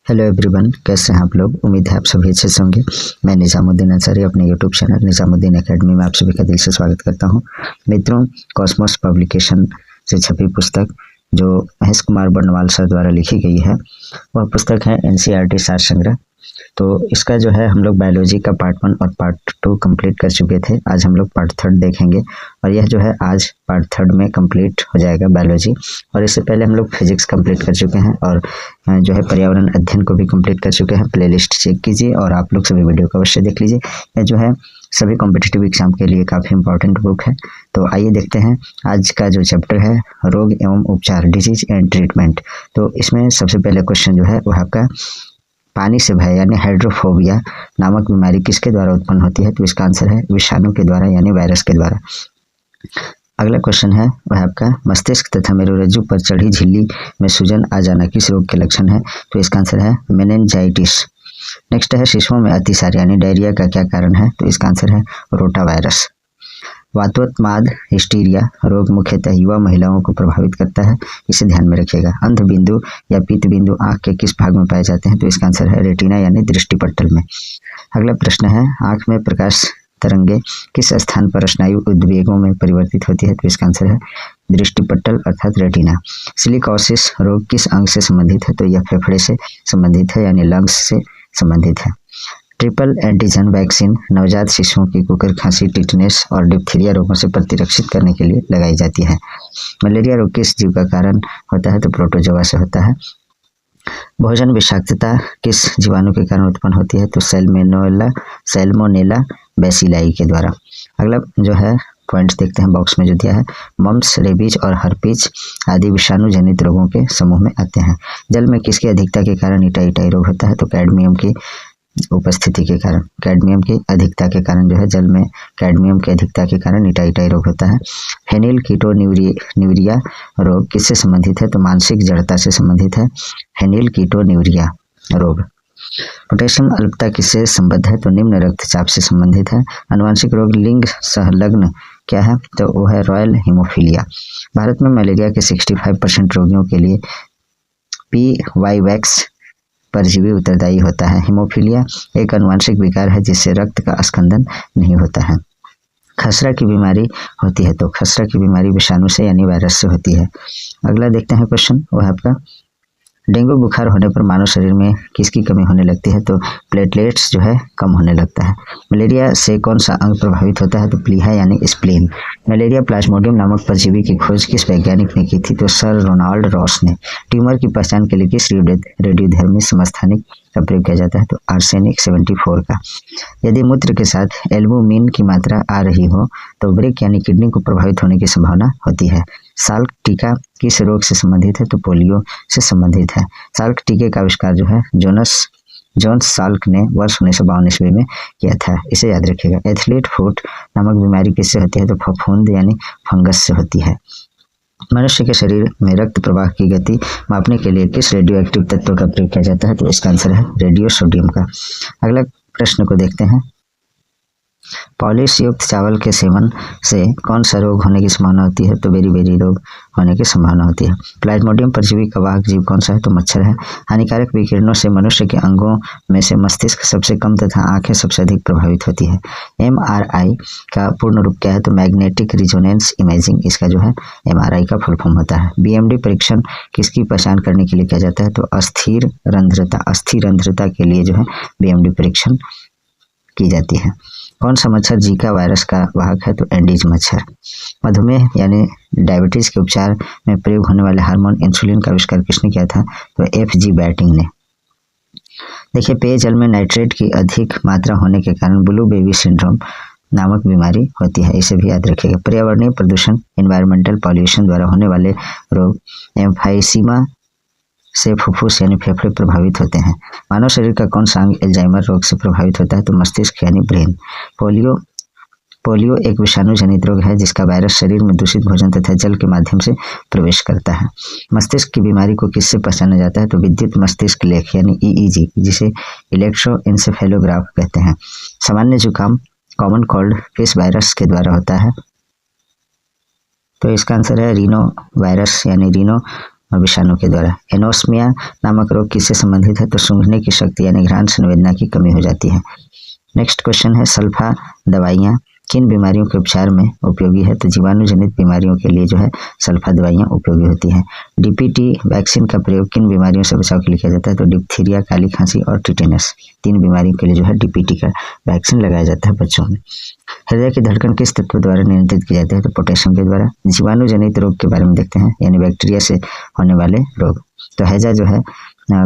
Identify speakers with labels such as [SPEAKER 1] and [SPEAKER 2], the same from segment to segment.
[SPEAKER 1] Hello everyone, कैसे हैं आप लोग। उम्मीद है आप सभी अच्छे से होंगे। मैं निजामुद्दीन अंसारी अपने यूट्यूब चैनल निजामुद्दीन एकेडमी में आप सभी का दिल से स्वागत करता हूं। मित्रों, कॉस्मोस पब्लिकेशन से छपी पुस्तक जो महेश कुमार बर्नवाल सर द्वारा लिखी गई है, वह पुस्तक है एनसीईआरटी सार संग्रह। तो इसका जो है हम लोग बायोलॉजी का पार्ट 1 और पार्ट 2 कंप्लीट कर चुके थे। आज हम लोग पार्ट 3 देखेंगे और यह जो है आज पार्ट 3 में कंप्लीट हो जाएगा बायोलॉजी। और इससे पहले हम लोग फिजिक्स कंप्लीट कर चुके हैं और जो है पर्यावरण अध्ययन को भी कंप्लीट कर चुके हैं। प्लेलिस्ट चेक कीजिए और आप लोग सभी वीडियो को अवश्य देख लीजिए। यह जो है सभी कॉम्पिटिटिव एग्जाम के लिए काफ़ी इंपॉर्टेंट बुक है। तो आइए देखते हैं आज का जो चैप्टर है, रोग एवं उपचार, डिजीज एंड ट्रीटमेंट। तो इसमें सबसे पहले क्वेश्चन जो है वह आपका पानी से भय यानी हाइड्रोफोबिया नामक बीमारी किसके द्वारा उत्पन्न होती है। तो इसका आंसर है विषाणु के द्वारा यानी वायरस के द्वारा। अगला क्वेश्चन है वह आपका मस्तिष्क तथा मेरुरज्जु पर चढ़ी झिल्ली में सूजन आ जाना किस रोग के लक्षण है। तो इसका आंसर है मेनिंजाइटिस। नेक्स्ट है शिशुओं में अतिसार यानी डायरिया का क्या कारण है। तो इसका आंसर है रोटा वायरस। वातोत्माद हिस्टीरिया रोग मुख्यतः युवा महिलाओं को प्रभावित करता है, इसे ध्यान में रखिएगा। अंध बिंदु या पीत बिंदु आंख के किस भाग में पाए जाते हैं। तो इसका आंसर है रेटिना यानी दृष्टिपटल में। अगला प्रश्न है आंख में प्रकाश तरंगे किस स्थान पर स्नायु उद्वेगों में परिवर्तित होती है। तो इसका आंसर है दृष्टिपटल अर्थात रेटिना। सिलिकोसिस रोग किस अंग से संबंधित है। तो यह फेफड़े से संबंधित है यानी लंग्स से संबंधित है। ट्रिपल एंटीजन वैक्सीन नवजात शिशुओं की कुकर खांसी, टिटनेस और डिप्थीरिया रोगों से प्रतिरक्षित करने के लिए लगाई जाती है। मलेरिया रोग किस जीव का कारण होता है। तो प्रोटोजोआ से होता है। भोजन विषाक्तता किस जीवाणु के कारण उत्पन्न होती है। तो सैल्मोनेला बेसिलाई के द्वारा। अगला जो है पॉइंट्स देखते हैं बॉक्स में जो दिया है। मम्प्स, रेबीज और हर्पीज आदि विषाणु जनित रोगों के समूह में आते हैं। जल में किसकी अधिकता के कारण इटाई रोग होता है। तो कैडमियम की उपस्थिति के कारण, कैडमियम की अधिकता के कारण जो है जल में कैडमियम की अधिकता के कारण इटाई रोग होता है। फेनिल कीटोन्यूरिया रोग किससे संबंधित है। तो मानसिक जड़ता से संबंधित है फेनिल कीटोन्यूरिया रोग। पोटेशियम अल्पता किससे संबद्ध है। तो निम्न रक्तचाप से संबंधित है। आनुवंशिक रोग लिंग संलग्न क्या है। तो वो है रॉयल हीमोफीलिया। भारत में मलेरिया के 65% रोगियों के लिए PY-वैक्स परजीवी उत्तरदायी होता है। हीमोफीलिया एक आनुवंशिक विकार है जिससे रक्त का स्कंदन नहीं होता है। खसरा की बीमारी होती है। तो खसरा की बीमारी विषाणु से यानी वायरस से होती है। अगला देखते हैं क्वेश्चन वह आपका डेंगू बुखार होने पर मानव शरीर में किसकी कमी होने लगती है। तो प्लेटलेट्स जो है कम होने लगता है। मलेरिया से कौन सा अंग प्रभावित होता है। तो प्लीहा यानी स्प्लीन। मलेरिया प्लाज्मोडियम नामक परजीवी की खोज किस वैज्ञानिक ने की थी। तो सर रोनाल्ड रॉस ने। ट्यूमर की पहचान के लिए किस रेडियोधर्मी समस्थानिक का प्रयोग किया जाता है। तो आर्सेनिक 74 का। यदि मूत्र के साथ एल्बुमिन की मात्रा आ रही हो तो वृक्क यानी किडनी को प्रभावित होने की संभावना होती है। साल्क टीका किस रोग से संबंधित है। तो पोलियो से संबंधित है। साल्क टीके का आविष्कार जो है जॉन साल्क ने वर्ष 1952 ईस्वी में किया था, इसे याद रखिएगा। एथलीट फुट नामक बीमारी किससे होती है। तो फफूंद यानी फंगस से होती है। मनुष्य के शरीर में रक्त प्रवाह की गति मापने के लिए किस रेडियो एक्टिव तत्व का प्रयोग किया जाता है। तो इसका आंसर है रेडियो सोडियम का। अगला प्रश्न को देखते हैं। पॉलिश युक्त चावल के सेवन से कौन सा रोग होने की संभावना होती है। तो बेरी रोग होने की संभावना होती है। प्लाज्मोडियम परजीवी का वाहक जीव कौन सा है। तो मच्छर है। हानिकारक विकिरणों से मनुष्य के अंगों में से मस्तिष्क सबसे कम तथा आंखें सबसे अधिक प्रभावित होती है। MRI का पूर्ण रूप क्या है। तो मैग्नेटिक रिजोनेंस इमेजिंग इसका जो है MRI का फुल फॉर्म होता है। BMD परीक्षण किसकी पहचान करने के लिए किया जाता है। तो अस्थिर रंध्रता के लिए जो है BMD परीक्षण की जाती है। कौन सा मच्छर जीका वायरस का वाहक है। तो एंडीज मच्छर। मधुमेह यानी डायबिटीज के उपचार में प्रयोग होने वाले हार्मोन इंसुलिन का आविष्कार किसने किया था। तो FG बैटिंग ने। देखिए, पेयजल में नाइट्रेट की अधिक मात्रा होने के कारण ब्लू बेबी सिंड्रोम नामक बीमारी होती है, इसे भी याद रखिएगा। पर्यावरणीय प्रदूषण एनवायरमेंटल पॉल्यूशन द्वारा होने वाले रोग एम्फाइसीमा से फुफ्फुस यानी फेफड़े प्रभावित होते हैं। मानव शरीर का कौन सा अंग एल्जाइमर रोग से प्रभावित होता है। तो मस्तिष्क यानी ब्रेन। पोलियो एक विषाणु जनित रोग है जिसका वायरस शरीर में दूषित भोजन तथा जल के माध्यम से प्रवेश करता है। मस्तिष्क की बीमारी को किससे पहचाना जाता है। तो विद्युत मस्तिष्क लेख यानी EEG, जिसे इलेक्ट्रोएन्सेफेलोग्राफ कहते हैं। सामान्य जुकाम कॉमन कोल्ड किस वायरस के द्वारा होता है। तो इसका आंसर है रीनो वायरस यानी रीनो विषाणु के द्वारा। एनोस्मिया नामक रोग किससे संबंधित है? तो सूंघने की शक्ति यानी घ्राण संवेदना की कमी हो जाती है। नेक्स्ट क्वेश्चन है सल्फा दवाइयाँ किन बीमारियों के उपचार में उपयोगी है? तो जीवाणु जनित बीमारियों के लिए जो है सल्फा दवाइयाँ उपयोगी होती हैं। डीपीटी वैक्सीन का प्रयोग किन बीमारियों से बचाव के लिए किया जाता है? तो डिप्थीरिया, काली खांसी और टिटेनस, 3 बीमारियों के लिए जो है डीपीटी का वैक्सीन लगाया जाता है बच्चों में। हृदय की धड़कन किस तत्व द्वारा नियंत्रित की जाती है? तो पोटेशियम के द्वारा। जीवाणु जनित रोग के बारे में देखते हैं, यानी बैक्टीरिया से होने वाले रोग। तो हैजा जो है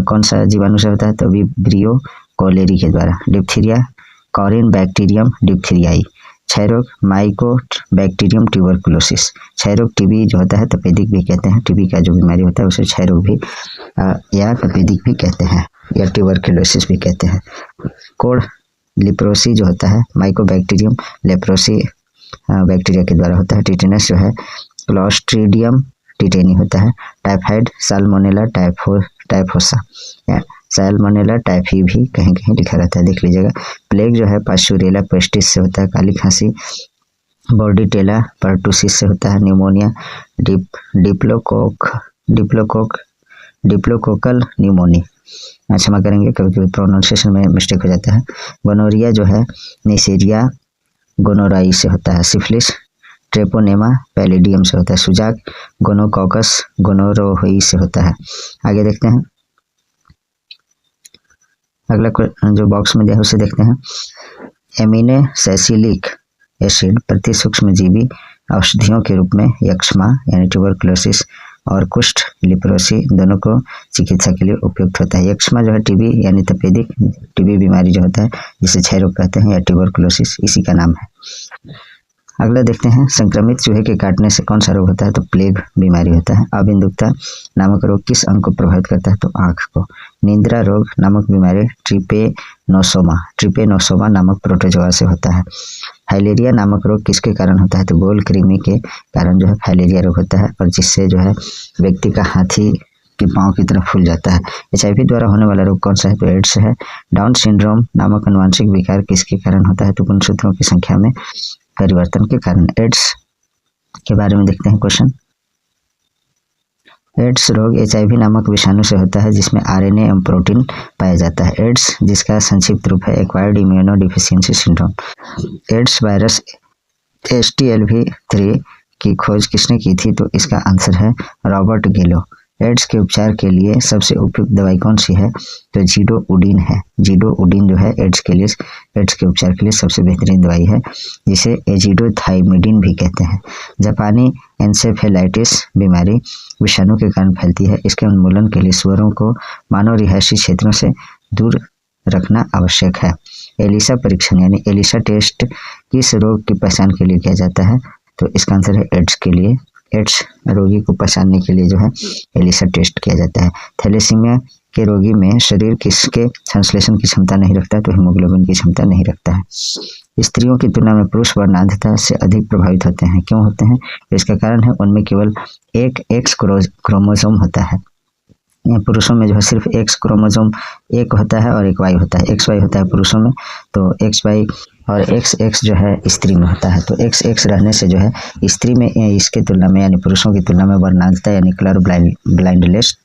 [SPEAKER 1] कौन सा जीवाणु से होता है? तो विब्रियो कोलेरी के द्वारा। Diphtheria corynebacterium diphtheriae. क्षय रोग माइको बैक्टीरियम ट्यूबरकुलोसिस। क्षय रोग टीबी जो होता है तपेदिक भी कहते हैं, टीबी का जो बीमारी होता है उसे क्षय रोग भी या तपेदिक भी कहते हैं या ट्यूबरकुलोसिस भी कहते हैं। कोड लिप्रोसी जो होता है माइको बैक्टीरियम लेप्रोसी बैक्टीरिया के द्वारा होता है। टिटेनस जो है क्लोस्ट्रीडियम टिटेनी होता है। टाइफाइड साल्मोनेला टाइफोसा या सैल्मोनेला टाइफी भी कहीं कहीं लिखा रहता है, देख लीजिएगा। प्लेग जो है पास्चुरेला पेस्टिस से होता है। काली खांसी बॉर्डीटेला पर्टुसिस से होता है। न्यूमोनिया डिप्लोकोकल न्यूमोनी, क्षमा करेंगे कभी कभी प्रोनाउंसिएशन में मिस्टेक हो जाता है। गोनोरिया जो है नेसेरिया गोनोराई से होता है। सिफिलिस ट्रेपोनेमा पैलिडियम से होता है। सुजाक गोनोकॉकस गोनोरोहोई से होता है। आगे देखते हैं, अगला जो बॉक्स में दिया है उसे देखते हैं। एमिनो सैसिलिक एसिड प्रति सूक्ष्मजीवी औषधियों के रूप में यक्ष्मा यानी ट्यूबरकुलोसिस और कुष्ठ लिप्रोसी दोनों को चिकित्सा के लिए उपयुक्त होता है। यक्ष्मा जो है टीबी यानी तपेदिक टीबी बीमारी जो होता है जिसे क्षय रोग कहते हैं या ट्यूबरकुलोसिस इसी का नाम है। अगला देखते हैं, संक्रमित चूहे के काटने से कौन सा रोग होता है? तो प्लेग बीमारी होता है। अबिंदुकता नामक रोग किस अंग को प्रभावित करता है? तो आँख को। निंद्रा रोग नामक बीमारी ट्रिपेनोसोमा नामक प्रोटोजोआ से होता है। फाइलेरिया नामक रोग किसके कारण होता है? तो गोल कृमि के कारण जो है फाइलेरिया रोग होता है और जिससे जो है व्यक्ति का हाथी के पाँव की तरफ फूल जाता है। HIV द्वारा होने वाला रोग कौन सा है? तो एड्स है। डाउन सिंड्रोम नामक अनुवांशिक विकार किसके कारण होता है? तो गुणसूत्रों की संख्या में परिवर्तन के कारण। एड्स के बारे में देखते हैं क्वेश्चन। एड्स रोग HIV नामक विषाणु से होता है जिसमें RNA एवं प्रोटीन पाया जाता है। एड्स जिसका संक्षिप्त रूप है acquired immuno deficiency syndrome. AIDS virus HTLV-3 की खोज किसने की थी? तो इसका आंसर है रॉबर्ट गेलो। एड्स के उपचार के लिए सबसे उपयुक्त दवाई कौन सी है? तो जीडोउडिन है। जीडोउडिन जो है एड्स के उपचार के लिए सबसे बेहतरीन दवाई है, जिसे एजिडोथाइमिडिन भी कहते हैं। जापानी एन्सेफेलाइटिस बीमारी विषाणु के कारण फैलती है। इसके उन्मूलन के लिए सुअरों को मानव रिहायशी क्षेत्रों से दूर रखना आवश्यक है। एलिसा परीक्षण यानी एलिसा टेस्ट किस रोग की पहचान के लिए किया जाता है? तो इसका आंसर है एड्स के लिए। एड्स रोगी को पहचानने के लिए जो है एलिसा टेस्ट किया जाता है। थैलेसीमिया के रोगी में शरीर किसके संश्लेषण की क्षमता नहीं रखता है? तो हीमोग्लोबिन की क्षमता नहीं रखता है। स्त्रियों की तुलना में पुरुष वर्णांधता से अधिक प्रभावित होते हैं। क्यों होते हैं? तो इसका कारण है उनमें केवल एक एक्स क्रोमोसोम होता है। पुरुषों में जो है सिर्फ एक्स क्रोमोसोम एक होता है और एक वाई होता है। XY होता है पुरुषों में, तो XY और XX जो है स्त्री में होता है। तो XX रहने से जो है स्त्री में इसके तुलना में यानी पुरुषों की तुलना में वर्णांधता यानी कलर ब्लाइंडनेस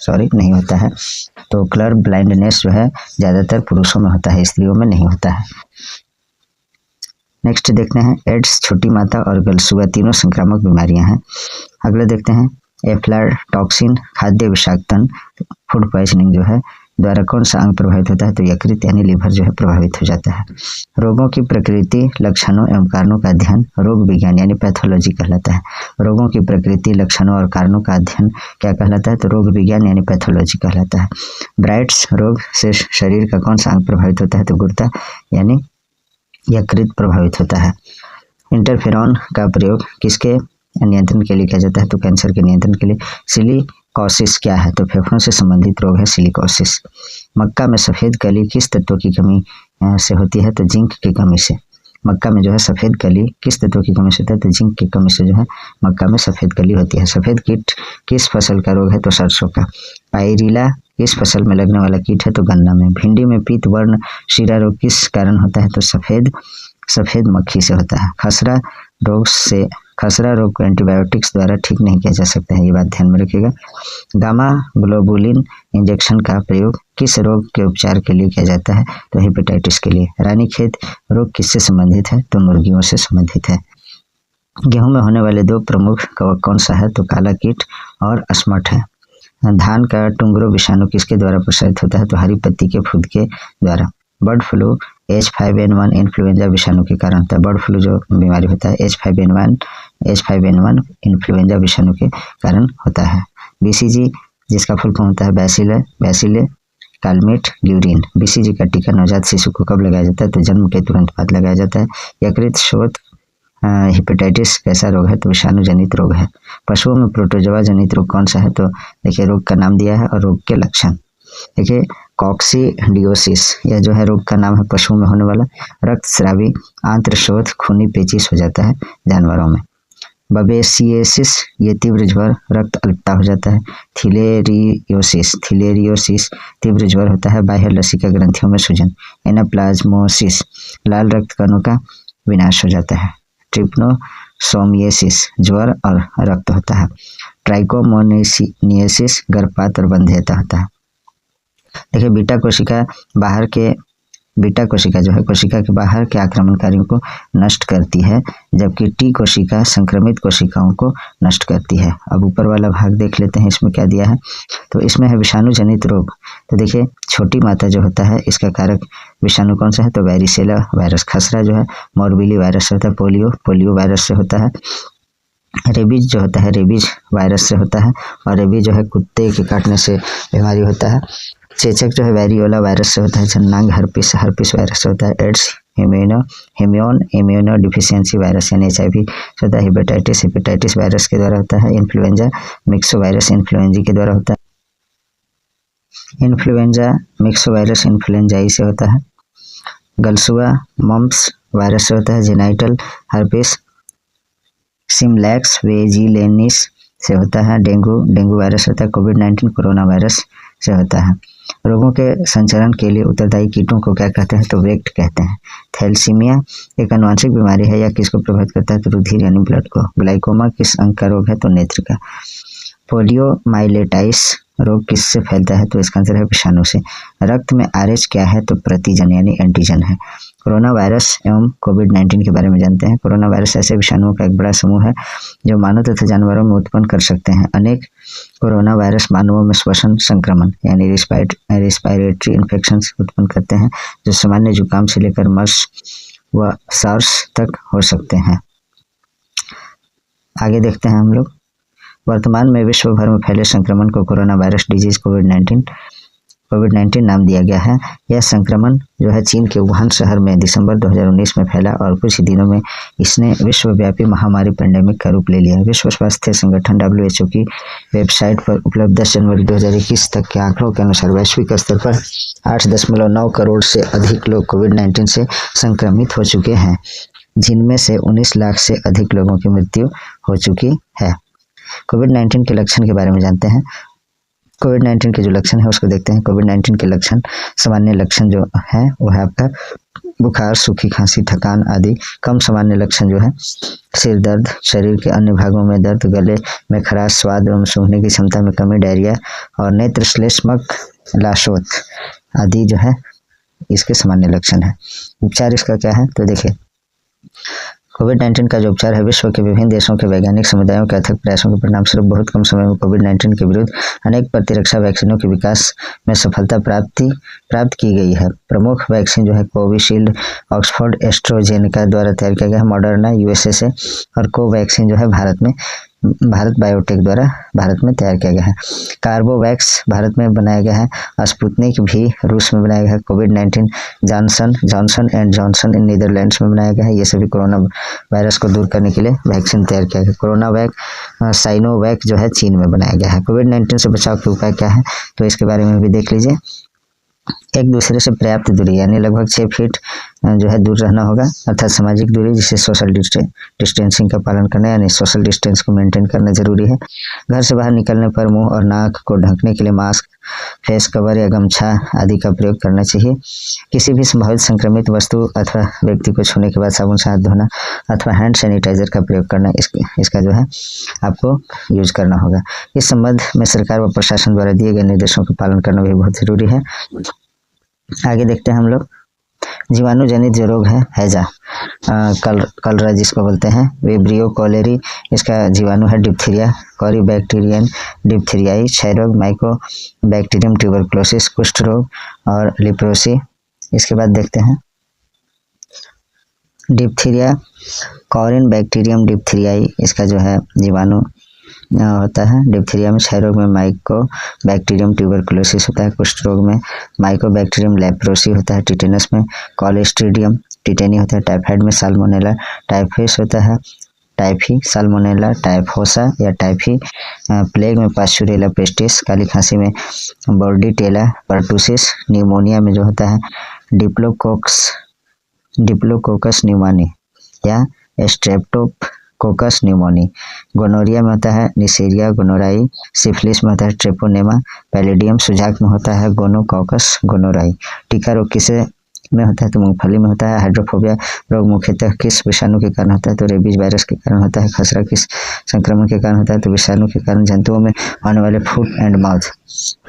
[SPEAKER 1] नहीं होता है। तो कलर ब्लाइंडनेस जो है ज़्यादातर पुरुषों में होता है, स्त्रियों में नहीं होता है। नेक्स्ट देखते हैं, एड्स छोटी माता और गलसुआ तीनों संक्रामक बीमारियां हैं। अगले देखते हैं, एफ्लाटॉक्सिन खाद्य विषाक्तन फूड पॉइजनिंग जो है द्वारा कौन सा अंग प्रभावित होता है? तो यकृत यानी लीवर जो है प्रभावित हो जाता है। रोगों की प्रकृति लक्षणों एवं कारणों का अध्ययन रोग विज्ञान यानी पैथोलॉजी कहलाता है। रोगों की प्रकृति लक्षणों और कारणों का अध्ययन क्या कहलाता है? तो रोग विज्ञान यानी पैथोलॉजी कहलाता है। ब्राइट्स रोग से शरीर का कौन सा अंग प्रभावित होता है? तो गुर्दा यानी यकृत प्रभावित होता है। इंटरफेरॉन का प्रयोग किसके नियंत्रण के लिए किया जाता है? तो कैंसर के नियंत्रण के लिए। सिलिकोसिस क्या है? तो फेफड़ों से संबंधित रोग है सिलिकोसिस। मक्का में सफ़ेद कली किस तत्व की कमी से होती है? तो जिंक की कमी से। मक्का में जो है सफ़ेद कली किस तत्व की कमी से होता है? तो जिंक की कमी से जो है मक्का में सफ़ेद कली होती है। सफ़ेद कीट किस फसल का रोग है? तो सरसों का। पायरिला किस फसल में लगने वाला कीट है? तो गन्ना में। भिंडी में पीत वर्ण शीरा रोग किस कारण होता है? तो सफ़ेद मक्खी से होता है। खसरा रोग को एंटीबायोटिक्स द्वारा ठीक नहीं किया जा सकता है, ये बात ध्यान में रखिएगा। गामा ग्लोबुलिन इंजेक्शन का प्रयोग किस रोग के उपचार के लिए किया जाता है? तो हेपेटाइटिस के लिए। रानीखेत रोग किससे संबंधित है? तो मुर्गियों से संबंधित है। गेहूं में होने वाले 2 प्रमुख कवक कौन सा है? तो काला कीट और अस्मट है। धान का टुंगरो विषाणु किसके द्वारा प्रसारित होता है? तो हरी पत्ती के फुद के द्वारा। बर्ड फ्लू H5N1 इन्फ्लुएंजा विषाणु के कारण होता है। बर्ड फ्लू जो बीमारी होता है H5N1 इन्फ्लुएंजा विषाणु के कारण होता है। BCG जिसका फुल फॉर्म होता है बैसिले कालमेट ग्यूरिन। BCG का टीका नवजात शिशु को कब लगाया जाता है? तो जन्म के तुरंत बाद लगाया जाता है। यकृत शोथ हेपेटाइटिस कैसा रोग है? तो विषाणु जनित रोग है। पशुओं में प्रोटोजोआ जनित रोग कौन सा है? तो देखिए रोग का नाम दिया है और रोग के लक्षण देखिए। कॉक्सीडियोसिस यह जो है रोग का नाम है पशुओं में होने वाला। रक्तस्रावी आंत्रशोथ खूनी पेचिश हो जाता है जानवरों में। बबेसिएसिस ये तीव्र ज्वर रक्त अल्पता हो जाता है। थिलेरियोसिस तीव्र ज्वर होता है बाह्य लसिका ग्रंथियों में सूजन। एनाप्लाज्मोसिस लाल रक्त कणों का विनाश हो जाता है। ट्रिप्नोसोमियासिस ज्वर और रक्त होता है। ट्राइकोमोनिसिस गर्भपात और बंध्यता होता है। देखिए बीटा कोशिका जो है कोशिका के बाहर के आक्रमणकारियों को नष्ट करती है, जबकि टी कोशिका संक्रमित कोशिकाओं को नष्ट करती है। अब ऊपर वाला भाग देख लेते हैं, इसमें क्या दिया है? तो इसमें है विषाणु जनित रोग। तो देखिए छोटी माता जो होता है इसका कारक विषाणु कौन सा है? तो वैरिसेला वायरस। खसरा जो है मोरबिली वायरस से होता है। पोलियो वायरस से होता है। रेबीज जो होता है रेबीज वायरस से होता है, और रेबीज जो है कुत्ते के काटने से बीमारी होता है। चेचक जो है वेरियोला वायरस से होता है। जन्नांग हर्पिस वायरस से होता है। एड्स इम्यूनो डिफिशियंसी वायरस यानी HIV से होता है। हेपेटाइटिस वायरस के द्वारा होता है। इन्फ्लुएंजा मिक्सो वायरस इन्फ्लुएंजा के द्वारा होता है। इन्फ्लुएंजा मिक्सो वायरस इन्फ्लुएंजाई से होता है। गलसुआ मम्प्स वायरस से होता है। जेनाइटल हर्पिस सिम्लैक्स वेजिलेनिस से होता है। डेंगू वायरस होता है। कोविड-19 कोरोना वायरस से होता है। रोगों के संचरण के लिए उत्तरदायी कीटों को क्या कहते हैं? तो वेक्ट कहते हैं। थैलेसीमिया एक आनुवंशिक बीमारी है या किसको प्रभावित करता है? तो रुधिर यानी ब्लड को। ग्लाइकोमा किस अंग का रोग है? तो नेत्र का। पोलियोमाइलेटाइस रोग किससे फैलता है? तो इसका आंसर है विषाणु से। रक्त में RH क्या है? तो प्रतिजन यानी एंटीजन है। कोरोना वायरस एवं कोविड-19 के बारे में जानते हैं। कोरोना वायरस ऐसे विषाणुओं का एक बड़ा समूह है जो मानव तथा जानवरों में उत्पन्न कर सकते हैं। अनेक कोरोना वायरस मानवों में श्वसन संक्रमण यानी रिस्पायरेटरी इन्फेक्शंस उत्पन्न करते हैं, जो सामान्य जुकाम से लेकर मर्स व सार्स तक हो सकते हैं। आगे देखते हैं हम लोग। वर्तमान में विश्व भर में फैले संक्रमण को कोरोना वायरस डिजीज कोविड-19 नाम दिया गया है। यह संक्रमण जो है चीन के वुहान शहर में दिसंबर 2019 में फैला और कुछ ही दिनों में इसने विश्वव्यापी महामारी पेंडेमिक का रूप ले लिया। विश्व स्वास्थ्य संगठन WHO की वेबसाइट पर उपलब्ध 10 जनवरी 2021 तक के आंकड़ों के अनुसार वैश्विक स्तर पर 8.9 करोड़ से अधिक लोग कोविड-19 से संक्रमित हो चुके हैं, जिनमें से 19 लाख से अधिक लोगों की मृत्यु हो चुकी है। कोविड-19 के लक्षण के बारे में जानते हैं। कोविड-19 के जो लक्षण है उसको देखते हैं। कोविड-19 के लक्षण सामान्य लक्षण जो है वो है आपका बुखार, सूखी खांसी, थकान आदि। कम सामान्य लक्षण जो है सिर दर्द, शरीर के अन्य भागों में दर्द, गले में खराश, स्वाद एवं सूंघने की क्षमता में कमी, डायरिया और नेत्र श्लेष्मक लाशोथ आदि जो है इसके सामान्य लक्षण है। उपचार इसका क्या है? तो देखिए कोविड-19 का जो उपचार है विश्व के विभिन्न देशों के वैज्ञानिक समुदायों के अथक प्रयासों के परिणामस्वरूप बहुत कम समय में कोविड-19 के विरुद्ध अनेक प्रतिरक्षा वैक्सीनों के विकास में सफलता प्राप्त की गई है। प्रमुख वैक्सीन जो है कोविशील्ड ऑक्सफोर्ड एस्ट्राजेनेका द्वारा तैयार किया गया है, मॉडर्ना USA से, और कोवैक्सीन जो है भारत बायोटेक द्वारा भारत में तैयार किया गया है। कार्बोवैक्स भारत में बनाया गया है। स्पुतनिक भी रूस में बनाया गया है। कोविड-19 Johnson and Johnson in Netherlands में बनाया गया है। ये सभी कोरोना वायरस को दूर करने के लिए वैक्सीन तैयार किया गया है। कोरोनावैक साइनोवैक जो है चीन में बनाया गया है। कोविड-19 से बचाव के उपाय क्या है? तो इसके बारे में भी देख लीजिए। एक दूसरे से पर्याप्त दूरी यानी लगभग 6 फीट जो है दूर रहना होगा, अर्थात सामाजिक दूरी जिसे सोशल डिस्टेंसिंग का पालन करना यानी सोशल डिस्टेंस को मेंटेन करना जरूरी है। घर से बाहर निकलने पर मुंह और नाक को ढकने के लिए मास्क, फेस कवर या गमछा आदि का प्रयोग करना चाहिए। किसी भी संभावित संक्रमित वस्तु अथवा व्यक्ति को छूने के बाद साबुन से हाथ धोना अथवा हैंड सैनिटाइजर का प्रयोग करना इसका जो है आपको यूज करना होगा। इस संबंध में सरकार व प्रशासन द्वारा दिए गए निर्देशों का पालन करना भी बहुत जरूरी है। आगे देखते हैं हम लोग जीवाणु जनित जो रोग है हैजा, कलरा जिसको बोलते हैं, विब्रियो कॉलेरी इसका जीवाणु है, डिप्थीरिया, कॉरीबैक्टीरियन डिप्थीरियाई, क्षय रोग, माइको बैक्टीरियम ट्यूबरक्लोसिस कुष्ठ रोग और लिप्रोसी। इसके बाद देखते हैं डिप्थीरिया, कॉरिन बैक्टीरियम डिप्थीरियाई इसका जो है जीवाणु होता है। डिप्थीरिया में क्षय रोग में माइको बैक्टीरियम ट्यूबरकुलोसिस होता है, कुष्ठ रोग में माइको बैक्टीरियम लेप्रोसी होता है, टिटेनस में कॉलेस्ट्रीडियम टिटेनी होता है, टाइफाइड में साल्मोनेला टाइफस होता है, टाइफी साल्मोनेला टाइफोसा या टाइफी, प्लेग में पास्चुरेला पेस्टिस, काली खांसी में बोर्डीटेला पर्टुसिस, न्यूमोनिया में जो होता है डिप्लोकोकस न्यूमोनी या स्ट्रेप्टोकोकस न्यूमोनी, गोनोरिया में होता है निसेरिया गोनोराई, सिफिलिस में होता है ट्रेपोनेमा पैलिडियम, सुजाक में होता है गोनोकॉकस गोनोराई। टीका रोग किसे में होता है तो मूंगफली में होता है। हाइड्रोफोबिया रोग मुख्यतः किस विषाणु के कारण होता है तो रेबीज वायरस के कारण होता है। खसरा किस संक्रमण के कारण होता है तो विषाणु के कारण। जंतुओं में होने वाले फुट एंड माउथ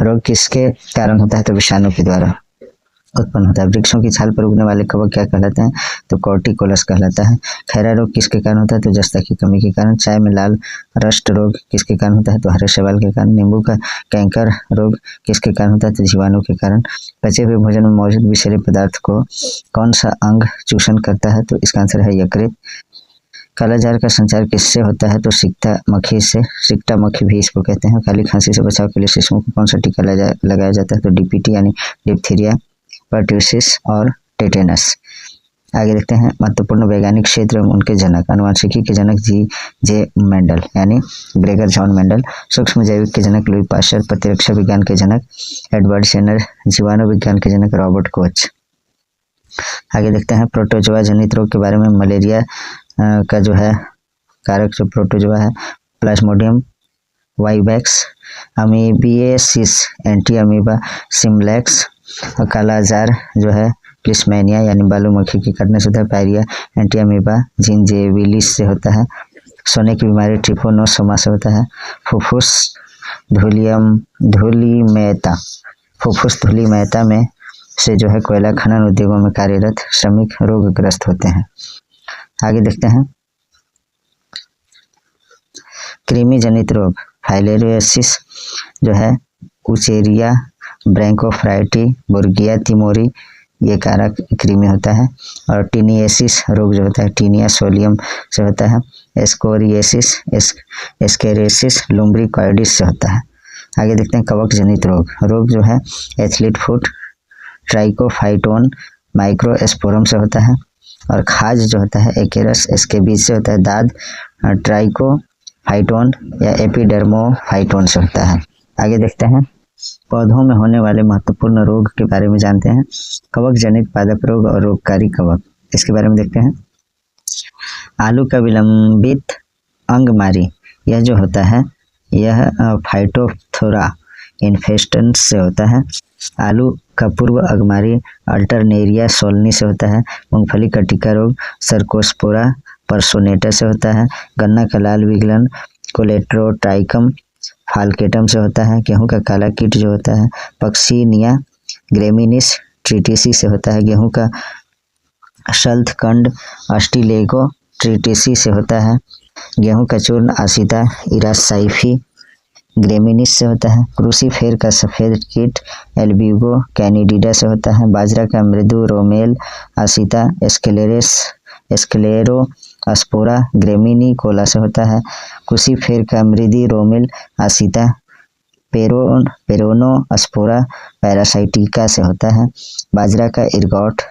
[SPEAKER 1] रोग किसके कारण होता है तो विषाणु के द्वारा उत्पन्न होता है। वृक्षों की छाल पर उगने वाले कवक क्या कहलाते हैं तो कॉर्टिकोलस कहलाता है। खैरा रोग किसके कारण होता है तो जस्ता की कमी के कारण। चाय में लाल रस्ट रोग किसके कारण होता है तो हरे शैवाल के कारण। नींबू का कैंकर रोग किसके कारण होता है तो जीवाणु के कारण। पचे हुए भोजन में मौजूद विषैले पदार्थ को कौन सा अंग चूषण करता है तो इसका आंसर है यकृत। कालाजार का संचार किससे होता है तो सिकटा मक्खी से, सिकटा मक्खी भी इसको कहते हैं। काली खांसी से बचाव के लिए शिशुओं को कौन सा टीका लगाया जाता है तो डीपीटी यानी डिप्थीरिया, पर्ट्यूसिस और टेटेनस। आगे देखते हैं महत्वपूर्ण वैज्ञानिक क्षेत्र एवं उनके जनक। अनुवांशिकी के जनक जे मेंडल यानी ग्रेगर जॉन मेंडल। सूक्ष्म जैविक के जनक लुई पाश्चर। प्रतिरक्षा विज्ञान के जनक एडवर्ड जेनर। जीवाणु विज्ञान के जनक रॉबर्ट कोच। आगे देखते हैं प्रोटोजोआ जनित रोग के बारे में। मलेरिया का जो है कारक जो प्रोटोजोआ है plasmodium vivax, amoebiasis entamoeba simplex, kala azar जो है प्लिस्मेनिया यानी बालू मक्खी के काटने से होता है। पायरिया एंटी अमीबा जिंजेविलिस से होता है। सोने की बीमारी ट्रिपोनोसोमा से होता है। फुफ्फुस धूलिमयता में से जो है कोयला खनन उद्योगों में कार्यरत श्रमिक रोगग्रस्त होते हैं। आगे देखते हैं कृमि जनित रोग। फाइलेरियोसिस जो है उचेरिया ब्रैंकोफ्राइटी बुर्गिया तिमोरी ये कारक कृमि होता है। और टीनिएसिस रोग जो होता है टीनिया सोलियम से होता है। एस्कोरिएसिस एस्केरेसिस लुम्ब्रिकॉइडिस से होता है। आगे देखते हैं कवक जनित रोग जो है एथलीट फुट ट्राइकोफाइटोन माइक्रोस्पोरम से होता है। और खाज जो होता है एकेरस एस्केबीज से होता है। दाद ट्राइकोफाइटोन या एपिडर्मोफाइटोन से होता है। आगे देखते हैं पौधों में होने वाले महत्वपूर्ण रोग के बारे में जानते हैं। कवक जनित पादप रोग और रोगकारी कवक, इसके बारे में देखते हैं। आलू का विलंबित अंगमारी यह जो होता है यह फाइटोप्थोरा इन्फेस्टेंस से होता है। आलू का पूर्व अगमारी अल्टरनेरिया सोलनी से होता है। मूंगफली का टीका रोग सर्कोस्पोरा परसोनेटा से होता है। गन्ना का लाल विगलन कोलेट्रोट्राइकम फाल्केटम से होता है। गेहूं का काला कीट जो होता है पक्सीनिया ग्रेमिनिस ट्रिटिसी से होता है। गेहूं का शल्थकंड अस्टिलेगो ट्रिटिसी से होता है। गेहूं का चूर्ण आसिता इरासाइफी ग्रेमिनिस से होता है। क्रूसीफेर का सफ़ेद कीट एल्ब्यूगो कैनिडिडा से होता है। बाजरा का मृदु रोमेल आसिता एस्क्लेरो अस्पोरा ग्रेमिनिकोला से होता है। क्रूसीफेर का मृदी रोमेल आसिता पेरोनो अस्पोरा पैरासाइटिका से होता है। बाजरा का इर्गॉट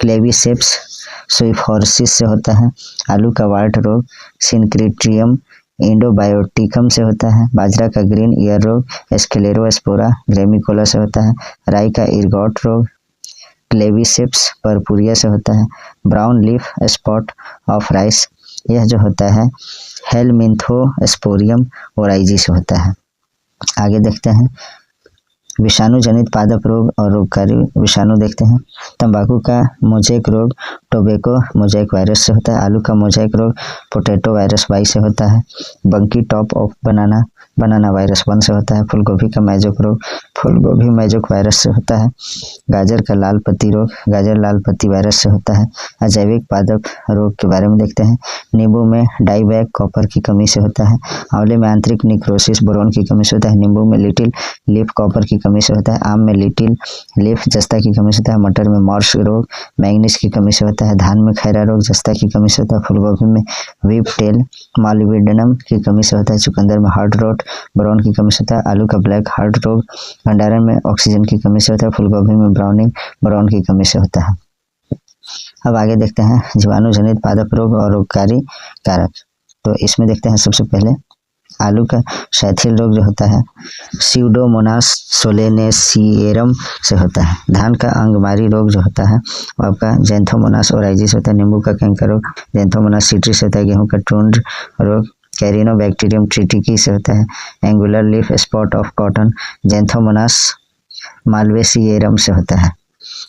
[SPEAKER 1] क्लेविसेप्स सुइफोर्सिस से होता है। आलू का वार्ट रोग सिनक्रिट्रियम इंडोबायोटिकम से होता है। बाजरा का ग्रीन ईयर रोग एस्क्लेरोस्पोरा ग्रेमिकोला से होता है। राई का इर्गॉट रोग क्लेविसेप्स परपुरिया से होता है। Brown leaf spot of rice, यह जो होता है हेलमिंथोस्पोरियम ओराइजी से होता है। आगे देखते हैं विषाणु जनित पादप रोग और रोगकारी विषाणु देखते हैं। तंबाकू का मोज़ेक रोग टोबैको मोज़ेक वायरस से होता है। आलू का मोज़ेक रोग पोटैटो वायरस वाई से होता है। बंकी टॉप ऑफ बनाना वायरस 1 से होता है। फूलगोभी का मैजोक रोग फूलगोभी मैजोक वायरस से होता है। गाजर का लाल पत्ती रोग गाजर लाल पत्ती वायरस से होता है। अजैविक पादप रोग के बारे में देखते हैं। नींबू में डाइबैक कॉपर की कमी से होता है। आंवले में आंतरिक निक्रोसिस बोरोन की कमी से होता है। नींबू में लिटिल लीफ कॉपर की कमी से होता है। आम में लिटिल लीफ जस्ता की कमी से होता है। मटर में मॉर्स रोग मैग्नीज की कमी से होता है। धान में खैरा रोग जस्ता की कमी से होता है। फूलगोभी में व्हीप टेल मॉलिबेडनम की कमी से होता है। चुकंदर में हार्ट रोट बोरोन की कमी से होता है। आलू का ब्लैक हार्ट रोग भंडारण में ऑक्सीजन की कमी से होता है। फूलगोभी में ब्राउनिंग बोरोन की कमी से होता है। अब आगे देखते हैं जीवाणु जनित पादप रोग और रोगकारी कारक। तो इसमें देखते हैं सबसे पहले आलू का शैथिल रोग जो होता है स्यूडोमोनास सोलेनेसिएरम से होता है। धान का अंगमारी रोग जो होता है वो आपका जैंथोमोनास ओराइजी से होता है। नींबू का कैंकर रोग जैंथोमोनास सिट्री से होता है। गेहूं का टुंड रोग कैरिनोबैक्टीरियम ट्रिटिकी से होता है। Angular leaf spot of cotton xanthomonas malvacearum से होता है।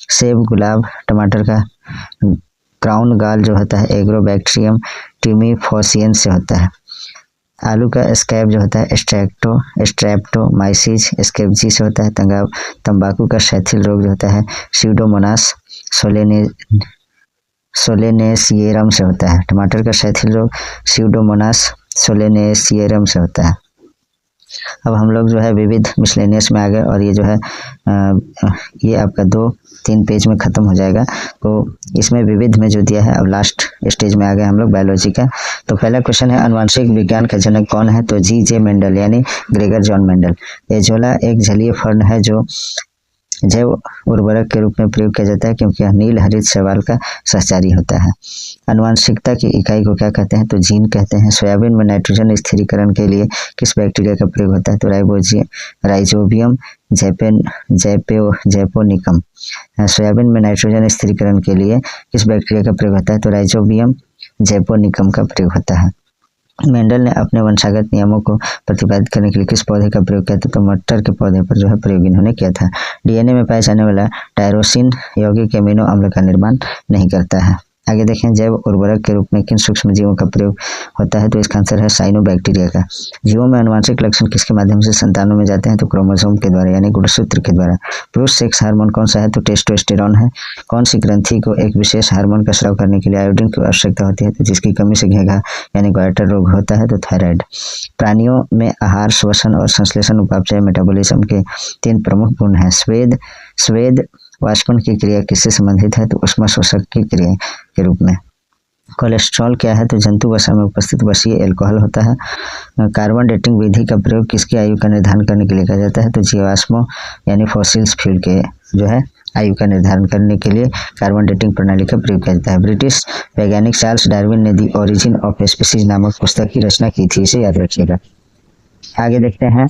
[SPEAKER 1] सेब गुलाब टमाटर का क्राउन गाल जो होता है एग्रोबैक्टीरियम टिमिफोसियन से होता है। आलू का स्कैब जो होता है स्ट्रेप्टोमाइसिस स्केब्जी से होता है। तंबाकू का शैथिल रोग जो होता है स्यूडोमोनास सोलेनेसिएरम से होता है। टमाटर का शैथिल रोग स्यूडोमोनास सोलेनेसिएरम से होता है। अब हम लोग जो है विविध मिसलेनियस में आ गए और ये जो है ये आपका 2-3 पेज में ख़त्म हो जाएगा। तो इसमें विविध में जो दिया है अब लास्ट स्टेज में आ गए हम लोग बायोलॉजी का। तो पहला क्वेश्चन है आनुवंशिक विज्ञान का जनक कौन है? तो जी.जे. मेंडल यानी ग्रेगर जॉन मेंडल। एजोला एक जलीय फर्न है जो जैव उर्वरक के रूप में प्रयोग किया जाता है क्योंकि यह नील हरित शैवाल का सहचारी होता है। आनुवंशिकता की इकाई को क्या कहते हैं? तो जीन कहते हैं। सोयाबीन में नाइट्रोजन स्थिरीकरण के लिए किस बैक्टीरिया का प्रयोग होता है? तो राइजोबियम जैपोनिकम। सोयाबीन में नाइट्रोजन स्थिरीकरण के लिए किस बैक्टीरिया का प्रयोग होता है? तो राइजोबियम जैपोनिकम का प्रयोग होता है। मेंडल ने अपने वंशागत नियमों को प्रतिपादित करने के लिए किस पौधे का प्रयोग किया था? तो मटर के पौधे पर जो है प्रयोग इन्होंने किया था। डीएनए में पाया जाने वाला टायरोसिन यौगिक अमीनो अम्ल का निर्माण नहीं करता है। आगे देखें जैव उर्वरक के रूप में किन सूक्ष्म जीवों का प्रयोग होता है? तो इसका आंसर है साइनोबैक्टीरिया का। जीवों में आनुवंशिक लक्षण किसके माध्यम से संतानों में जाते हैं? तो क्रोमोसोम के द्वारा यानी गुणसूत्र के द्वारा। पुरुष सेक्स हार्मोन कौन सा है? तो टेस्टोस्टेरोन है। कौन सी ग्रंथि को एक विशेष हार्मोन का स्राव करने के लिए आयोडीन की आवश्यकता होती है? तो जिसकी कमी से घेघा यानी ग्वाइटर रोग होता है। तो थायराइड। प्राणियों में आहार श्वसन और संश्लेषण उपापचय मेटाबॉलिज्म के 3 प्रमुख गुण हैं। स्वेद वाष्पन की क्रिया किससे संबंधित है? तो ऊष्मा शोषक की क्रिया के रूप में। कोलेस्ट्रॉल क्या है? तो जंतु वसा में उपस्थित वसीय एल्कोहल होता है। कार्बन डेटिंग विधि का प्रयोग किसकी आयु का निर्धारण करने के लिए किया जाता है? तो जीवाश्मों यानी फॉसिल्स फ्यूल के जो है आयु का निर्धारण करने के लिए कार्बन डेटिंग प्रणाली का प्रयोग किया जाता है। ब्रिटिश वैज्ञानिक चार्ल्स डार्विन ने दी ओरिजिन ऑफ स्पीसीज नामक पुस्तक की रचना की थी, इसे याद रखिएगा। आगे देखते हैं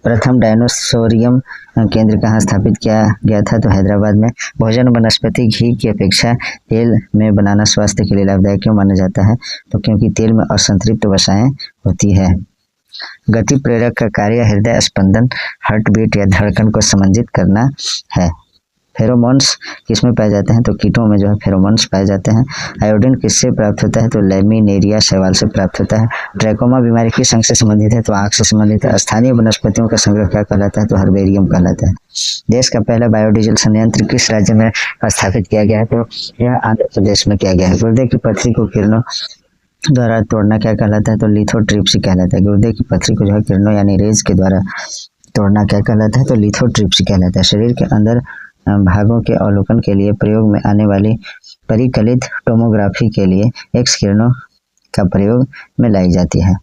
[SPEAKER 1] प्रथम डायनोसोरियम केंद्र कहाँ स्थापित किया गया था? तो हैदराबाद में। भोजन वनस्पति घी की अपेक्षा तेल में बनाना स्वास्थ्य के लिए लाभदायक क्यों माना जाता है? तो क्योंकि तेल में असंतृप्त वसाएं होती है। गति प्रेरक का कार्य हृदय स्पंदन हार्ट बीट या धड़कन को समंजित करना है। फेरोमोन्स किसमें पाए जाते हैं? तो कीटों में जो है फेरोमोन्स पाए जाते हैं। आयोडीन किससे प्राप्त होता है? तो लैमिनेरिया शैवाल से प्राप्त होता है। ट्रैकोमा बीमारी किस अंग से संबंधित है? तो आंख से संबंधित है। स्थानीय वनस्पतियों का संग्रह क्या कहलाता है? तो हर्बेरियम कहलाता है। देश का पहला बायोडीजल संयंत्र किस राज्य में स्थापित किया गया है? तो यह आंध्र प्रदेश में किया गया है। गुर्दे की पथरी को किरणों द्वारा तोड़ना क्या कहलाता है? तो लिथोट्रिप्सी कहलाता है। गुर्दे की पथरी को जो है किरणों यानी रेज के द्वारा तोड़ना क्या कहलाता है? तो लिथोट्रिप्सी कहलाता है। शरीर के अंदर भागों के अवलोकन के लिए प्रयोग में आने वाली परिकलित टोमोग्राफी के लिए एक्स किरणों का प्रयोग में लाई जाती है।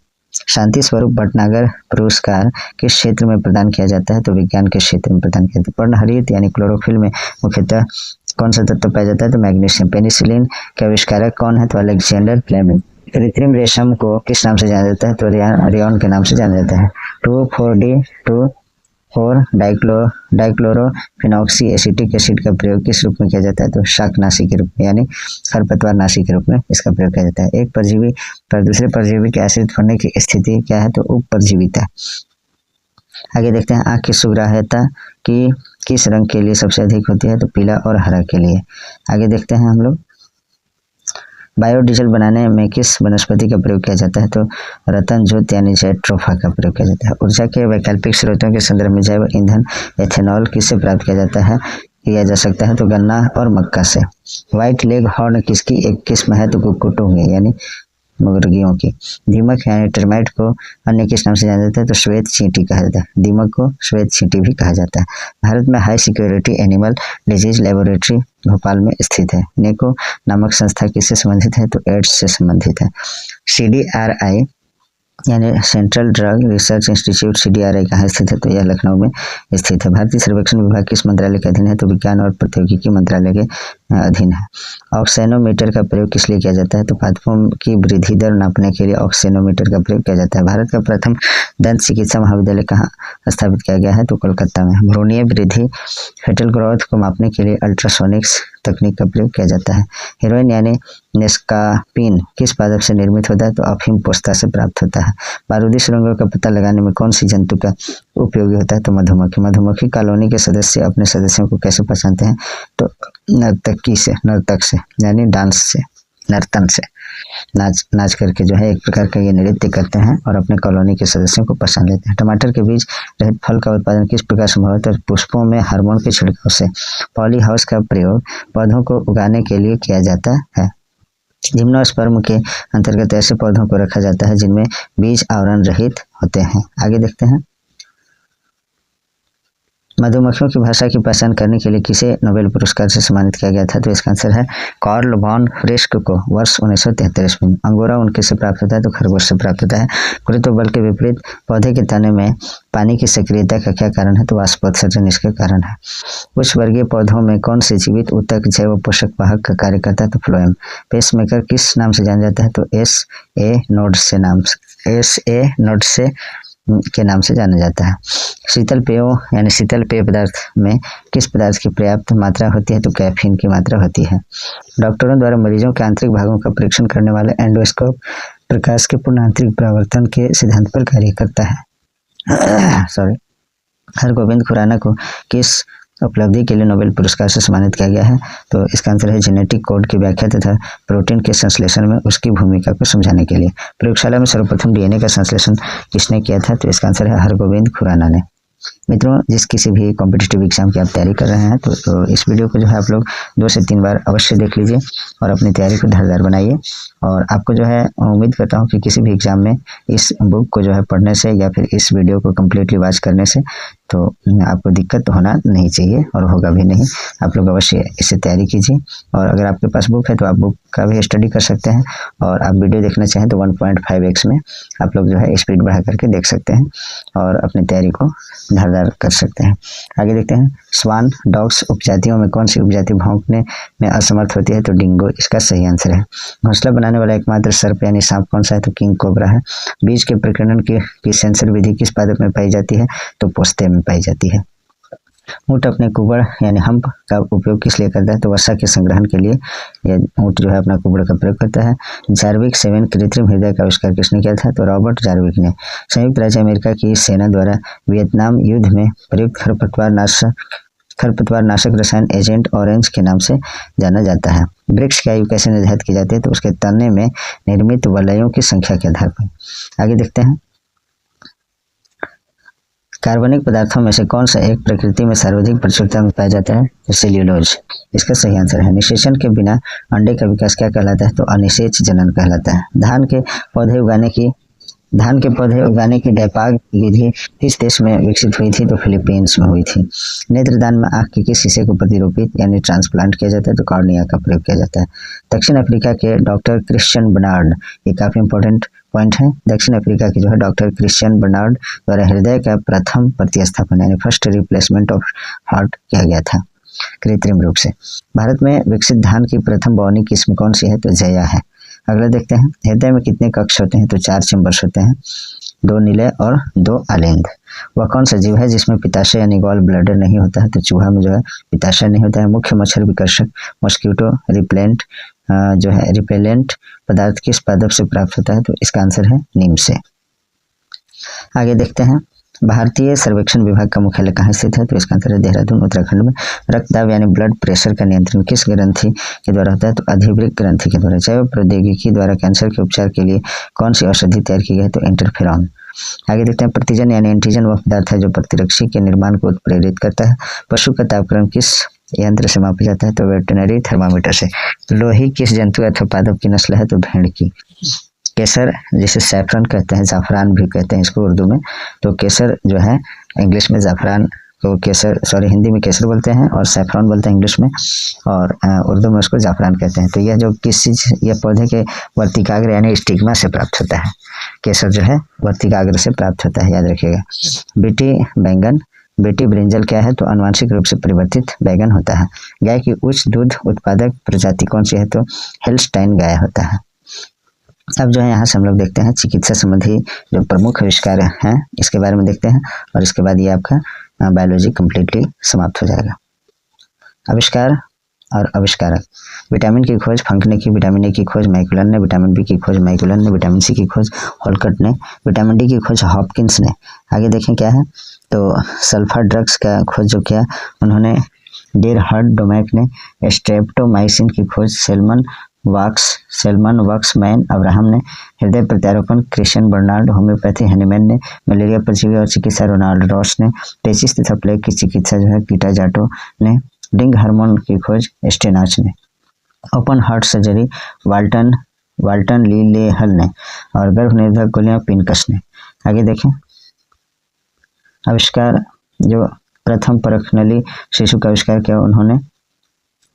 [SPEAKER 1] शांति स्वरूप भटनागर पुरस्कार किस क्षेत्र में प्रदान किया जाता है? तो विज्ञान के क्षेत्र में प्रदान किया जाता है। पर्णहरित यानी क्लोरोफिल में मुख्यतः कौन सा तत्व पाया जाता है? तो मैग्नीशियम। पेनिसिलिन के आविष्कारक कौन है? तो अलेक्जेंडर फ्लेमिंग। कृत्रिम रेशम को किस नाम से जाना जाता है? तो रेयॉन के नाम से जाना जाता है। 2,4-D 4 डाइक्लोरोफिनॉक्सी एसिटिक एसिड का प्रयोग किस रूप में किया जाता है? तो शाकनाशी के रूप में यानी खरपतवार नाशी के रूप में इसका प्रयोग किया जाता है। एक परजीवी पर दूसरे परजीवी के आश्रित होने की स्थिति क्या है? तो उपपरजीविता। आगे देखते हैं आँख की सुग्राह्यता की किस रंग के लिए सबसे अधिक होती है? तो पीला और हरा के लिए। आगे देखते हैं हम लोग बायोडीजल बनाने में किस वनस्पति का प्रयोग किया जाता है? तो रतन जूत यानी जेट्रोफा का प्रयोग किया जाता है। ऊर्जा के वैकल्पिक स्रोतों के संदर्भ में जैव ईंधन एथेनॉल किससे प्राप्त किया जा सकता है? तो गन्ना और मक्का से। व्हाइट लेग हॉर्न किसकी एक किस्म है? तो कुक्कुटों यानी मुर्गियों की। दीमक यानी टर्माइट को अन्य किस नाम से जाना जाता है? तो श्वेत चींटी कहा जाता है। दीमक को श्वेत चींटी भी कहा जाता है। भारत में high security animal disease laboratory Bhopal में स्थित है। नेको नामक संस्था किससे संबंधित है? तो एड्स से संबंधित है। CDRI यानी central drug research institute CDRI कहाँ स्थित है? तो यह लखनऊ में स्थित है। भारतीय सर्वेक्षण विभाग किस मंत्रालय के अधीन है? तो विज्ञान और प्रौद्योगिकी मंत्रालय के अधीन है। ऑक्सेनोमीटर का प्रयोग किस लिए किया जाता है? तो पादपों की वृद्धि दर नापने के लिए ऑक्सेनोमीटर का प्रयोग किया जाता है। भारत का प्रथम दंत चिकित्सा महाविद्यालय कहाँ स्थापित किया गया है? तो कोलकाता में। भ्रूणीय वृद्धि फेटल ग्रोथ को मापने के लिए अल्ट्रासोनिक्स तकनीक का प्रयोग किया जाता है। हेरोइन यानी नेस्कापिन किस पादप से निर्मित होता है? तो अफीम पोस्ता से प्राप्त होता है। बारूदी सुरंगों का पता लगाने में कौन सी जंतु का उपयोगी होता है? तो मधुमक्खी। मधुमक्खी कॉलोनी के सदस्य अपने सदस्यों को कैसे पहचानते हैं? तो नर्तक से यानी डांस से, नर्तन से नाच करके जो है एक प्रकार का ये नृत्य करते हैं और अपने कॉलोनी के सदस्यों को पहचान लेते हैं। टमाटर के बीज रहित फल का उत्पादन किस प्रकार संभव है? तो पुष्पों में हार्मोन के छिड़काव से। पॉली हाउस का प्रयोग पौधों को उगाने के लिए किया जाता है। जिम्नोस्पर्म के अंतर्गत ऐसे पौधों को रखा जाता है जिनमें बीज आवरण रहित होते हैं। आगे देखते हैं मधुमक्खियों की भाषा की पहचान करने के लिए किसे नोबेल पुरस्कार से सम्मानित किया गया था? तो इसका आंसर है कार्ल वॉन फ्रेस्क को वर्ष 1943 में। अंगोरा ऊन किससे प्राप्त होता है? तो खरगोश से प्राप्त होता है। गुरुत्व बल के विपरीत पौधे के तने में पानी की सक्रियता का क्या कारण है? तो वाष्पोत्सर्जन इसका कारण है। उच्च वर्गीय पौधों में कौन से जीवित ऊतक जैव पोषक वाहक का कार्य करता है? तो फ्लोएम। पेसमेकर किस नाम से जाना जाता है? तो SA नोड से के नाम से जाना जाता है। शीतल पेयों यानी शीतल पेय पदार्थ में किस पदार्थ की पर्याप्त मात्रा होती है? तो कैफीन की मात्रा होती है। डॉक्टरों द्वारा मरीजों के आंतरिक भागों का परीक्षण करने वाले एंडोस्कोप प्रकाश के पूर्ण आंतरिक परावर्तन के सिद्धांत पर कार्य करता है। हरगोविंद खुराना को किस उपलब्धि के लिए नोबेल पुरस्कार से सम्मानित किया गया है? तो इसका आंसर है जेनेटिक कोड की व्याख्या तथा प्रोटीन के संश्लेषण में उसकी भूमिका को समझाने के लिए। प्रयोगशाला में सर्वप्रथम DNA का संश्लेषण किसने किया था? तो इसका आंसर है हरगोविंद खुराना ने। मित्रों, जिस किसी भी कॉम्पिटिटिव एग्जाम की आप तैयारी कर रहे हैं तो इस वीडियो को जो है आप लोग 2 से 3 बार अवश्य देख लीजिए और अपनी तैयारी को धारदार बनाइए। और आपको जो है उम्मीद करता हूँ कि किसी भी एग्जाम में इस बुक को जो है पढ़ने से या फिर इस वीडियो को कम्प्लीटली वॉच करने से तो आपको दिक्कत तो होना नहीं चाहिए और होगा भी नहीं। आप लोग अवश्य इससे तैयारी कीजिए और अगर आपके पास बुक है तो आप बुक का भी स्टडी कर सकते हैं और आप वीडियो देखना चाहें तो 1.5x में आप लोग जो है स्पीड बढ़ा करके देख सकते हैं और अपनी तैयारी को धारदार कर सकते हैं। आगे देखते हैं स्वान डॉग्स उपजातियों में कौन सी उपजाति भौंकने में असमर्थ होती है? तो डिंगो इसका सही आंसर है। घोंसला बनाने वाला एकमात्र सर्प यानी सांप कौन सा है? तो किंग कोबरा है। बीज के प्रकीर्णन की सेंसर विधि किस पादप में पाई जाती है? तो पोस्ते में पाई जाती है। ऊँट अपने कुबड़ यानी हम्प का उपयोग किस लिए करता है? तो वसा के संग्रहण के लिए यह ऊँट जो है अपना कुबड़ का प्रयोग करता है। जार्विक 7 कृत्रिम हृदय का आविष्कार किसने किया था? तो रॉबर्ट जार्विक ने। संयुक्त राज्य अमेरिका की सेना द्वारा वियतनाम युद्ध में प्रयुक्त खरपतवार नाशक रसायन एजेंट ऑरेंज के नाम से जाना जाता है। वृक्ष की आयु कैसे निर्धारित की जाती है? तो उसके तने में निर्मित वलयों की संख्या के आधार पर। आगे देखते हैं कार्बनिक पदार्थों में से कौन सा एक प्रकृति में सर्वाधिक प्रचुरता में पाया जाता है? तो सेल्यूलोज इसका सही आंसर है। निषेचन के बिना अंडे का विकास क्या कहलाता है? तो अनिषेच जनन कहलाता है। धान के पौधे उगाने की डैपाग विधि किस देश में विकसित हुई थी? तो फिलीपींस में हुई थी। नेत्रदान में आंख के किस हिस्से को प्रतिरूपित यानी ट्रांसप्लांट किया जाता है? तो कॉर्निया का प्रयोग किया जाता है। दक्षिण अफ्रीका के डॉक्टर क्रिश्चियन बर्नार्ड, ये काफी इंपॉर्टेंट पॉइंट है। दक्षिण अफ्रीका के जो है डॉक्टर क्रिश्चियन बर्नार्ड द्वारा हृदय का प्रथम प्रतिस्थापन यानी फर्स्ट रिप्लेसमेंट ऑफ हार्ट किया गया था कृत्रिम रूप से। भारत में विकसित धान की प्रथम बौनी किस्म कौन सी है? तो जया है। अगला देखते हैं हृदय में कितने कक्ष होते हैं? तो 4 चैम्बर्स होते हैं। 2 नीले और 2 अलिंद। वह कौन सा जीव है जिसमें पित्ताशय यानी गॉल ब्लैडर नहीं होता है? तो चूहा में जो है पित्ताशय नहीं होता है। मुख्य मच्छर विकर्षक मॉस्किटो रिपेलेंट जो है रिपेलेंट पदार्थ किस पादप से प्राप्त होता है? तो इसका आंसर है नीम से। आगे देखते हैं, भारतीय सर्वेक्षण विभाग का मुख्यालय कहाँ स्थित है? तो इसका आंसर है देहरादून उत्तराखंड में। रक्तदाब यानी ब्लड प्रेशर का नियंत्रण किस ग्रंथि के द्वारा होता है? तो अधिवृक्क ग्रंथि के द्वारा। जैव प्रौद्योगिकी द्वारा कैंसर के उपचार के लिए कौन सी औषधि तैयार की गई है? तो इंटरफेरॉन। आगे देखते हैं, प्रतिजन यानी एंटीजन वह पदार्थ है जो प्रतिरक्षी के निर्माण को उत्प्रेरित करता है। पशु का तापक्रम किस यंत्र से मापा जाता है? तो वेटरनरी थर्मामीटर से। लोही किस जंतु अथवा पादप की नस्ल है? तो भेड़ की। केसर जिसे सैफरन कहते हैं, जाफरान भी कहते हैं इसको उर्दू में। तो केसर जो है इंग्लिश में जाफरान को हिंदी में केसर बोलते हैं और सैफरन बोलते हैं इंग्लिश में, और उर्दू में उसको जाफरान कहते हैं। तो यह जो यह पौधे के वर्तिकाग्र यानी स्टिग्मा से प्राप्त होता है। केसर जो है वर्तिकाग्र से प्राप्त होता है, याद रखिएगा। बीटी बैंगन, बेटी ब्रिंजल क्या है? तो आनुवांशिक रूप से परिवर्तित बैगन होता है। गाय की उच्च दूध उत्पादक प्रजाति कौन सी है? तो हेल्स्टाइन गाय होता है। अब जो है यहाँ से हम लोग देखते हैं चिकित्सा संबंधी जो प्रमुख आविष्कार हैं इसके बारे में देखते हैं, और इसके बाद ये आपका बायोलॉजी कम्प्लीटली समाप्त हो जाएगा। आविष्कार और आविष्कारक। विटामिन की खोज फंक ने की, विटामिन ए की खोज मैकुलन ने, विटामिन बी की खोज मैकुलन ने, विटामिन सी की खोज होलकट ने, विटामिन डी की खोज हॉपकिंस ने। आगे देखें क्या है, तो सल्फा ड्रग्स का खोज जो किया उन्होंने डेरहर्ड डोमैक ने, स्ट्रेप्टोमाइसिन की खोज सेलमन वॉक्समैन अब्राहम ने, हृदय प्रत्यारोपण क्रिश्चियन बर्नार्ड, होम्योपैथी हनीमैन ने, मलेरिया परजीवी और चिकित्सा रोनाल्ड रॉस ने, पेचिस तथा प्लेग की चिकित्सा जो है पीटा जाटो ने, डिंग हार्मोन की खोज स्टेनाच ने, ओपन हार्ट सर्जरी वाल्टन लीलेहल ने, और गर्भनिरोधक गोलियां पिनकस ने। आगे देखें, आविष्कार जो प्रथम परखनली शिशु का आविष्कार किया उन्होंने,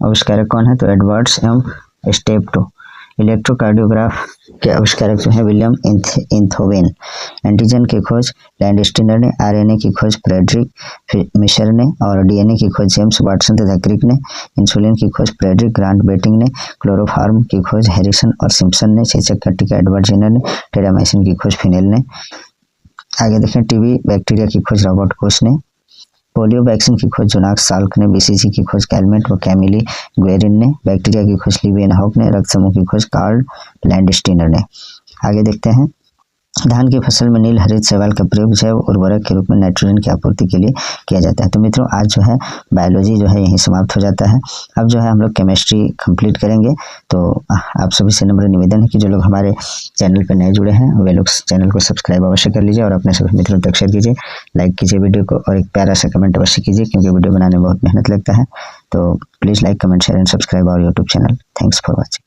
[SPEAKER 1] आविष्कारक कौन है? तो एडवर्ड्स एवं स्टेप्टो। इलेक्ट्रोकार्डियोग्राफ के आविष्कारक जो है विलियम इंथोवेन। एंटीजन की खोज लैंडस्टीनर ने, आरएनए की खोज फ्रेडरिक मिशर ने, और डीएनए की खोज जेम्स वाटसन तथा क्रिक ने, इंसुलिन की खोज फ्रेडरिक ग्रांट बेटिंग ने, क्लोरोफार्म की खोज हैरिसन और सिम्पसन ने, चेचक का टीका एडवर्ड जेनर ने, टेरामाइसिन की खोज फिनेल ने। आगे देखें, टीबी बैक्टीरिया की खोज रॉबर्ट कोच ने, पोलियो वैक्सीन की खोज जोनास साल्क ने, बीसीजी की खोज कैलमेट व कैमिली ग्वेरिन ने, बैक्टीरिया की खोज लिवियनहॉक ने, रक्त समूह की खोज कार्ल लैंडस्टीनर ने। आगे देखते हैं, धान की फसल में नील हरित शैवाल का प्रयोग जैव उर्वरक के रूप में नाइट्रोजन की आपूर्ति के लिए किया जाता है। तो मित्रों आज जो है बायोलॉजी जो है यहीं समाप्त हो जाता है। अब जो है हम लोग केमिस्ट्री कंप्लीट करेंगे। तो आप सभी से नम्र निवेदन है कि जो लोग हमारे चैनल पर नए जुड़े हैं वे लोग चैनल को सब्सक्राइब अवश्य कर लीजिए और अपने सभी मित्रों तक शेयर कीजिए, लाइक कीजिए वीडियो को, और एक प्यारा सा कमेंट अवश्य कीजिए क्योंकि वीडियो बनाने में बहुत मेहनत लगता है। तो please like, comment, share and subscribe our YouTube channel. Thanks for watching.